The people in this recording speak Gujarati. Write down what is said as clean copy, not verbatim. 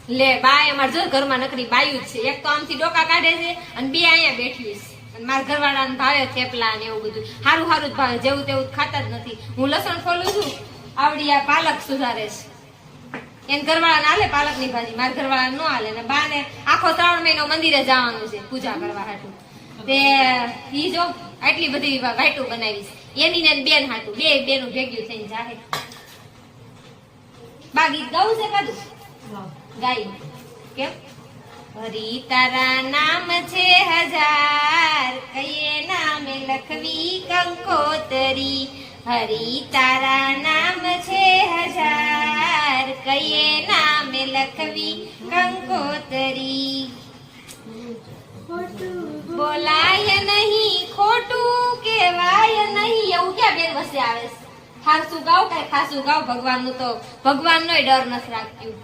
લે બાય અમાર જો ઘરમાં નકરી બાયું જ છે. એક તો આમથી ડોકા કાઢે છે અને બે અહીંયા બેઠી છે. અને મારા ઘરવાળાને ભાવે થેપલા ને એવું બધું સારું સારું જ ભાવે, જેવું તેવું ખાતા જ નથી. હું લસણ ફોલું છું, આવડી આ પાલક સુધારે છે. એને ઘરવાળાને હાલે પાલક ની ભાજી, મારા ઘરવાળા નો હાલે. ને બા ને આખો 3 મહિનો મંદિરે જવાનું છે પૂજા કરવા હાટું. તે ઈ જો આટલી બધી વાઈટું બનાવીશ એની ને બેન હાટું, બે બેનું ભેગ્યું થઈને જાહે. બા ગીત ગાવું છે કાદું ગાઈ કેમ? હરી તારા નામ છે 1000, કયે નામે લખવી કંકોતરી. હરી તારા નામ છે 1000, કયે નામે લખવી કંકોતરી. બોલાય નહીં ખોટું કેવાય નહીં, એવું ક્યાં બેન વસે આવે છે? ખાસું ગાવ કઈ ખાસું ગાવ, ભગવાન નું તો ભગવાન નો ડર નથી રાખ્યું.